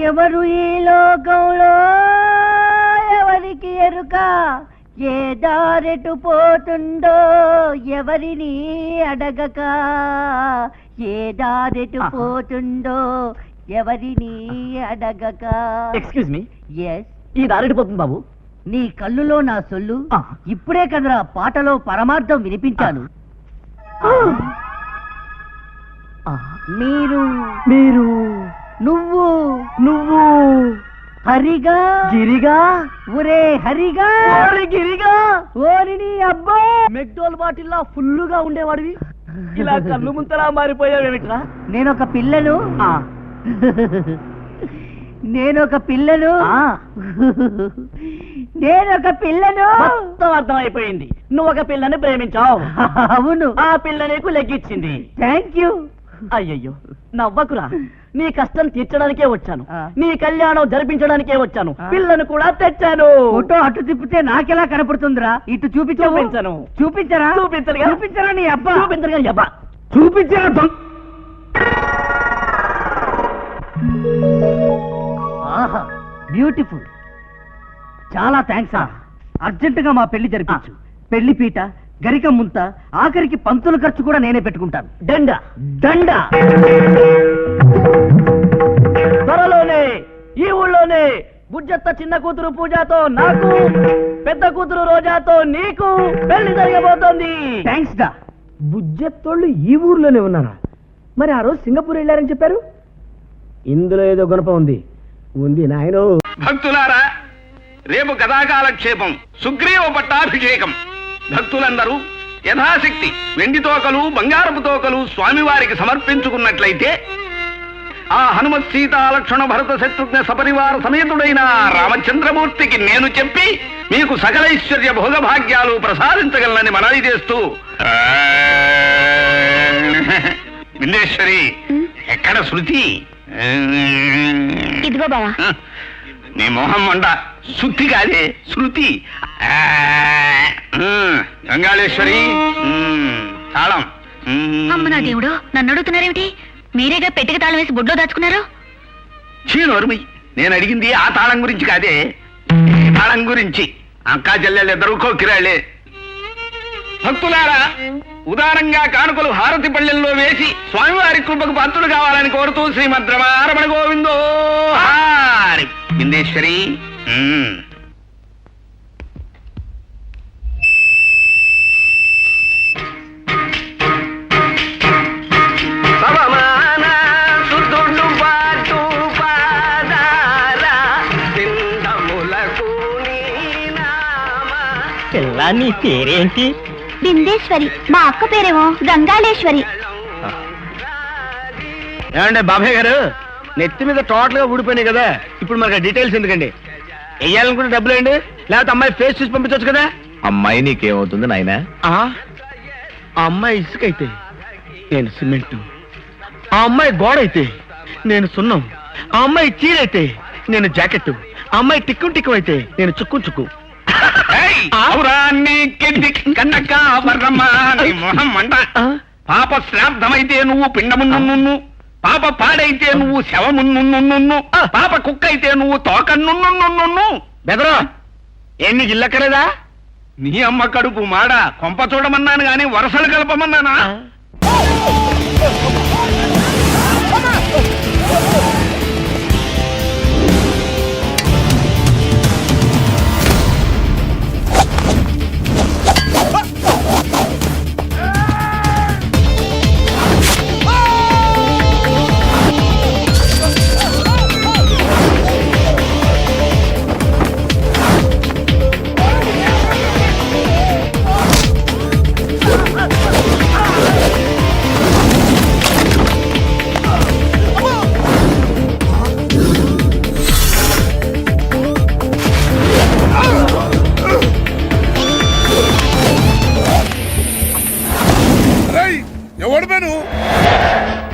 ఎవరు ఈ లోకంలో ఎవరికి ఎరుక, ఏ దారెటు పోతుండో ఎవరిని అడగక, ఏ దారెటు పోతుండో ఎవరిని అడగక. ఎక్స్క్యూజ్ మీ, ఎస్, ఈ దారెటు పోతుంది బాబు. నీ కళ్ళులో నా సొల్లు, ఇప్పుడే కదరా పాటలో పరమార్థం వినిపించాను. మీరు మీరు నువ్వు నువ్వు హరిగా గిరిగా ఒరే హరిగా గిరిగా ఓరిని అబ్బా మెక్డోల్ బాటిల్లా ఫుల్లుగా ఉండేవాడివి ఇలా కళ్ళు ముంతలా మారిపోయావేమిట్రా? నేనొక పిల్లను నేనొక పిల్లను నేనొక పిల్లను మొత్తం అర్థమైపోయింది. నువ్వు ఒక పిల్లని ప్రేమించావు. అవును, ఆ పిల్ల నీకు లెగ్గిచ్చింది. Thank you. అయ్యయ్యో, నవ్వకురా. నీ కష్టం తీర్చడానికే వచ్చాను, ఆ. నీ కళ్యాణం జరిపించడానికే వచ్చాను. పిల్లను కూడా తెచ్చాను. ఫోటో అటు తిప్పితే నాకెలా కనపడుతుందిరా? ఇటు చూపించను. చూపించరా? చూపించరుగా. చూపించరా నీ అబ్బా? చూపించరుగా నీ అబ్బా. చూపించరా? ఆహా, బ్యూటిఫుల్. చాలా థ్యాంక్స్. అర్జెంటుగా మా పెళ్లి జరిపించు. పెళ్లి పీట, గరిక ముంత, ఆఖరికి పంతుల ఖర్చు కూడా నేనే పెట్టుకుంటాను. దండ దండ. త్వరలోనే ఈ ఊళ్ళోనే బుజ్జత్త చిన్న కూతురు పూజాతో నాకు, పెద్ద కూతురు రోజాతో నీకు పెళ్లి జరగబోతోంది. థ్యాంక్స్ గా. బుజ్జత్తోళ్ళు ఈ ఊర్లోనే ఉన్నారా? మరి ఆ రోజు సింగపూర్ వెళ్ళారని చెప్పారు. ఇందులో ఏదో గుణపం ఉంది. ఉంది నాయనో. భక్తులారా, రేపు కథాకాలక్షేపం, సుగ్రీవ పట్టాభిషేకం. భక్తులందరూ యథాశక్తి వెండి తోకలు, బంగారపు తోకలు స్వామివారికి సమర్పించుకున్నట్లయితే ఆ హనుమత్ సీతాలక్ష్మణ భరత శత్రుఘ్న సపరివార సమేతుడైన రామచంద్రమూర్తికి నేను చెప్పి మీకు సకలైశ్వర్య భోగభాగ్యాలు ప్రసాదించగలనని మనవి చేస్తూ, విందేశ్వరి, ఎక్కడ శృతి? ఇదిగో బావా. నీ మొహం మండ. శృతి కాదే, శృతి. గంగాళేశ్వరి, తాళం. అమ్మ నా దేవుడు, నన్ను అడుగుతున్నారేమిటి? మీరేగా పెట్టికి తాళం వేసి బొడ్లో దాచుకున్నారు. చీనోరుమి, నేను అడిగింది ఆ తాళం గురించి కాదే, తాళం గురించి. అక్కా చెల్లెళ్ళిద్దరూ కోకిరాళ్లే. భక్తులారా, ఉదారంగా కానుకలు హారతి పళ్ళెల్లో వేసి స్వామివారి కృపకు పాత్రులు కావాలని కోరుతూ శ్రీమద్ రమణ గోవిందో హారి. విందేశ్వరి, పిల్ల, నీ పేరేంటి? బిందేశ్వరి. మా అక్క పేరేమో గంగాళేశ్వరి. ఏమంటే బాబాయ్ గారు, నెత్తి మీద టోటల్ గా ఊడిపోయినాయి కదా, ఇప్పుడు మనకు డీటెయిల్స్ ఎందుకండి? వెయ్యాలనుకుంటే డబ్బులు అండి, లేకపోతే అమ్మాయి ఫేస్ చూసి పంపించవచ్చు కదా. అమ్మాయి నీకేమవుతుంది నాయనా? ఆ అమ్మాయి ఇసుకైతే నేను సిమెంట్, ఆ అమ్మాయి గోడ అయితే నేను సున్నం, ఆ అమ్మాయి చీరైతే నేను జాకెట్, ఆ అమ్మాయి టిక్కు టిక్కు అయితే నేను చుక్కు చుక్కు. పాప శ్రాద్ధమైతే నువ్వు పిండమున్ను, పాప పాడైతే నువ్వు శవమున్ను, పాప కుక్క అయితే నువ్వు తోకన్ను. బెదరా, ఎన్ని గిల్లక్కలేదా? నీ అమ్మ కడుపు మాడ. కొంప చూడమన్నాను గాని వరసలు కలపమన్నానా?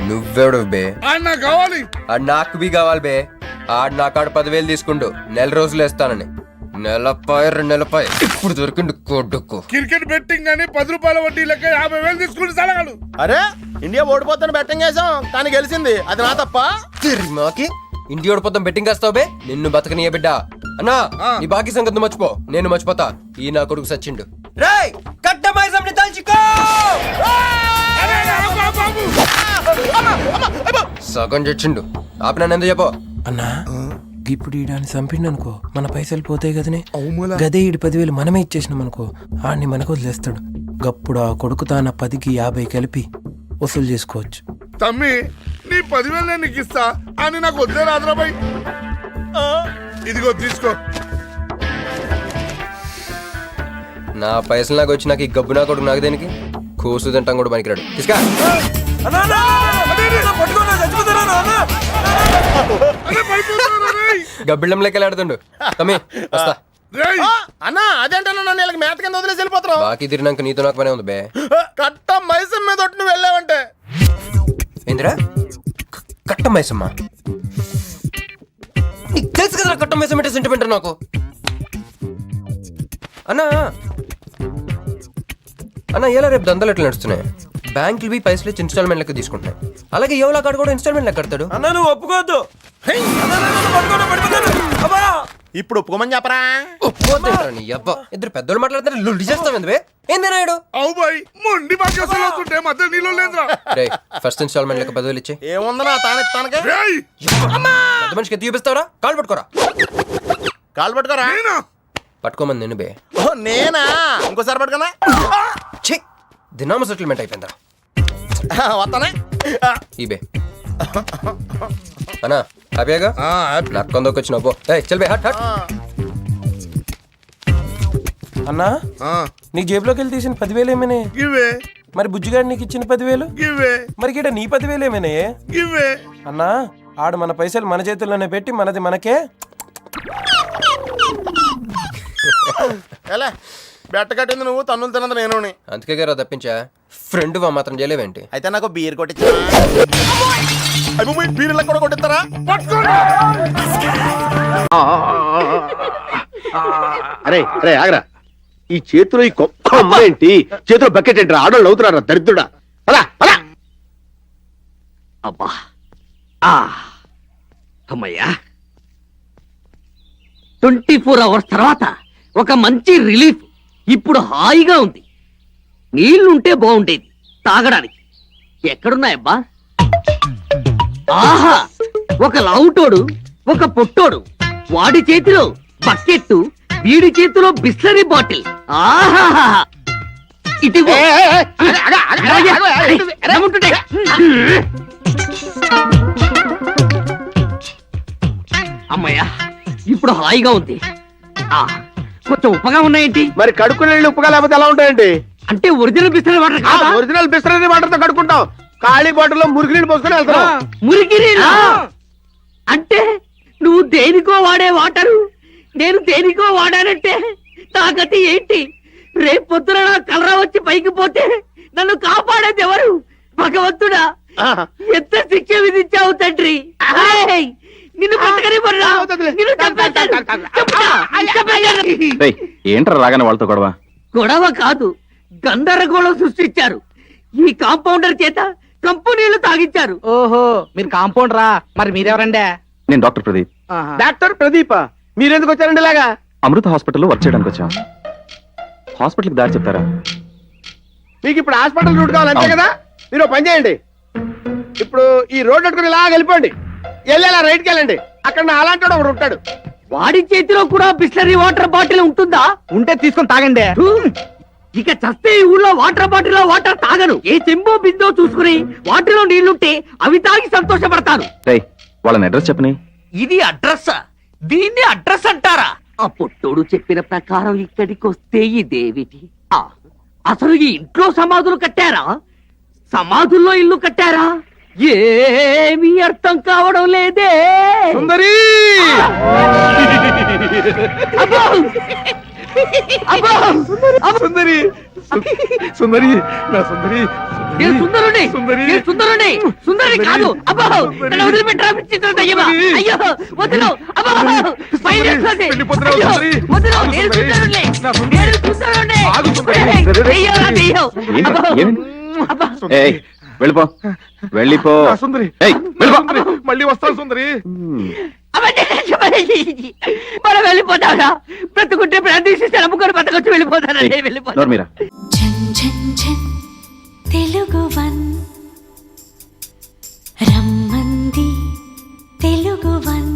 నువ్వెవడు బే? కావాలి. నాకు బి కావాలి బే. ఆడు నా కాడ 10,000 తీసుకుంటూ 4 రోజులు వేస్తానని. నెలపాయ 2 నెలపాయ ఇప్పుడు దొరికిండు కొడుకు. క్రికెట్ బెట్టింగ్ అని 10 రూపాయల వడ్డీ లెక్క 50,000 తీసుకుంటే సలగాడు. అరే, ఇండియా ఓడిపోతాను బెట్టింగ్ వేసాం కానీ గెలిచింది, అది నా తప్ప. తిరిమాకి ఇంటి ఓడిపోతాం బెట్టింగ్ వేస్తావు బే నిన్ను బతకనియ బిడ్డ అన్నా నీ బాకీ సంగతి నువ్వు మర్చిపో నేను మర్చిపోతా ఈ నా కొడుకు సచ్చిండు రేయ్ కట్ట మైసంని తల్చుకో సగం చచ్చిండు ఆపినా ఎందుకు చెప్పు అన్నా ఇప్పుడు ఈడాన్ని చంపిండు అనుకో మన పైసలు పోతాయి కదనే గదే ఈడు 10,000 మనమే ఇచ్చేసినాం అనుకో ఆడిని మనకు వదిలేస్తాడు గప్పుడు ఆ కొడుకు తాన 10కి 50 కలిపి వసూలు చేసుకోవచ్చు. తమ్మి నీ 10,000 నేను నీకు ఇస్తా అని నాకు వద్దే రాదురాబాయ్. ఇదిగో తీసుకో. నా పైసలు నాకు వచ్చి నాకు ఈ గబ్బు నా కొడుకు నాకు దేనికి కూసు తింటాం కూడా పనికిరాడు తీసుకా గబ్బిళ్ళం లెక్క ఆడుతుండు తమ్మి వస్తా అన్నా అదేంటన్నా నన్ను వీళ్ళకి మేత కింద వదిలేసి వెళ్ళిపోతారు. బాకీ తిరినాక నీతో నాకు పనే ఉంది బే. కట్ట మైసం మీద ఒట్టు నువ్వు వెళ్ళావంటే ఏందిరా కట్ట మైసమ్మా నీకు తెలుసు కదా కట్ట మైసం అంటే సెంటిమెంట్ నాకు అన్నా అన్నా ఎలా రేపు దందలు ఎట్లా నడుస్తున్నాయి బ్యాంకులు బి పైసలు ఇచ్చి ఇన్స్టాల్మెంట్ లెక్క తీసుకుంటున్నాయి అలాగే ఎవలా కాడు కూడా ఇన్స్టాల్మెంట్ లెక్క కడతాడు అన్నా నువ్వు ఒప్పుకోవద్దు. ఇప్పుడు ఒప్పుకోమని చెప్పరా. ఇద్దరు పెద్దోళ్ళు మాట్లాడుతారు లుడ్డి చేస్తాం ఎందువే ఏంది నాయుడు అవు బాయ్ మొండి బాకీ అసలు అవుతుంటే మధ్య నీళ్ళు లేదురా. రే ఫస్ట్ ఇన్స్టాల్మెంట్ లెక్క 10,000 ఇచ్చే ఏముందనా తానెత్తానకే రేయ్ పెద్ద మనిషికి ఎత్తి చూపిస్తావరా కాళ్ళు పట్టుకోరా కాలు పట్టుకోరా. నేనా? పట్టుకోమని నేను బే ఓ నేనా ఇంకోసారి పట్టుకున్నా ఛీ దినామ సెటిల్మెంట్ అయిపోయిందా వస్తానే. ఈ బే అన్నా హ్యాపీగా నాకు కొందరికి వచ్చిన పో చల్ బే హట్ హట్ అన్నా నీకు జేబులోకి వెళ్ళి తీసిన 10,000 ఏమేనే గివే మరి బుజ్జిగాడు నీకు ఇచ్చిన 10,000 గివే మరి గిడ నీ 10,000 ఏమేనే గివే. అన్నా ఆడు మన పైసలు మన చేతుల్లోనే పెట్టి మనది మనకే ఎలా బెట్ట కట్టింది నువ్వు తన్నులు తిన్నది నేను. అందుకే గారా తప్పించా ఫ్రెండ్ వా మాత్రం చేయలేవేంటి అయితే నాకు బీర్ కొట్టించా బీర్లకు కూడా కొట్టిస్తారా. అరే అరే ఆగరా ఈ చేతిలో ఈ కొమ్మ ఏంటి చేతిలో బకెట్ ఏంటి ఆడోళ్ళు అవుతున్నారా దరిద్రుడా పదా పదా. అబ్బా అమ్మయ్యా 24 అవర్స్ తర్వాత ఒక మంచి రిలీఫ్ ఇప్పుడు హాయిగా ఉంది నీళ్లుంటే బాగుండేది తాగడానికి ఎక్కడున్నాయబ్బా ఆహా ఒక లావుటోడు ఒక పొట్టోడు వాడి చేతిలో బకెట్టు వీడి చేతిలో బిస్లరీ బాటిల్ ఆహా ఇదిగో అమ్మయ్యా ఇప్పుడు హాయిగా ఉంది కొంచెం ఉప్పగా ఉన్నాయేంటి మరి కడుక్కునే నీళ్ళు ఉప్పుగా లేకపోతే ఎలా ఉంటాయండి అంటే ఒరిజినల్ బిస్లరీ వాటర్ కాదా? ఒరిజినల్ బిస్లరీ వాటర్ తో కడుక్కుంటాం ఖాళీ బాటిల్లో మురికి నీళ్ళు పోసుకొని వెళ్తాం. మురికి నీళ్ళా? అంటే నువ్వు దేనికో వాడే వాటరు నేను దేనికో వాడానంటే నా గతి ఏంటి రేపు పొద్దున నా కలరా వచ్చి పైకి పోతే నన్ను కాపాడేది ఎవరు భగవంతుడా ఎంత శిక్ష విధించావు తండ్రి ఏయ్, నిన్ను పట్టుకని ఏంట్రా రాగానే వాళ్ళతో గొడవ గొడవ కాదు గందరగోళం సృష్టించారు ఈ కాంపౌండర్ చేత కంపెనీలు తాగించారు. ఓహో మీరు కాంపౌండ్ రా మరి మీరెవరండే? నేను డాక్టర్ ప్రదీప్. డాక్టర్ ప్రదీప మీరెందుకు వచ్చారండి ఇలాగా? అమృత హాస్పిటల్లో వర్క్ చేయడానికి వచ్చాం. హాస్పిటల్కి దారి చెప్తారా? మీకు ఇప్పుడు హాస్పిటల్ రూట్ కావాలి అంతే కదా. మీరు పని చేయండి ఇప్పుడు ఈ రోడ్ అట్టుకుని ఇలా వెళ్ళిపోండి వెళ్ళేలా రైట్కి వెళ్ళండి అక్కడ నా అలాంటి ఒకడు ఉంటాడు. వాడి చేతిలో కూడా బిస్లరీ వాటర్ బాటిల్ ఉంటుందా? ఉంటే తీసుకొని తాగండి. ఇక చస్తే ఈ ఊళ్ళో వాటర్ బాటిల్ లో వాటర్ తాగను ఏ చెంబో బిందో చూసుకుని వాటిలో నీళ్లుంటే అవి తాగి సంతోషపడతాను. వాళ్ళని అడ్రస్ చెప్పని. ఇది అడ్రస్ దీన్ని అడ్రస్ అంటారా? ఆ పొట్టోడు చెప్పిన ప్రకారం ఇక్కడికి వస్తే ఇదేమిటి అసలు ఈ ఇంట్లో సమాధులు కట్టారా సమాధుల్లో ఇల్లు కట్టారా ఏమీ అర్థం కావడం లేదే. సుందరి సుందరి సుందరి నా సుందరి సుందరి కాదు అబ్బో నన్ను వదిలిపెట్టరా విచిత్ర దయ్యమా. అయ్యో వదిలు అబ్బో స్మైల్ చేస్తుంది. వదిలు నేను సుందరుణ్ణి. వెళ్ళిపో వెళ్ళిపో ఆ, సుందరి ఏయ్, వెళ్ళిపో. సుందరి, మళ్ళీ వస్తాను సుందరి. మనం వెళ్ళిపోతాడా? బ్రతుకుంటే ప్రార్థిస్తే నమ్ముకొని బతకొచ్చి వెళ్ళిపోతానండి. వెళ్ళిపోతా. నోరు మీరా. ఝన్ ఝన్ ఝన్ తెలుగువన్ రమ్మంది తెలుగువన్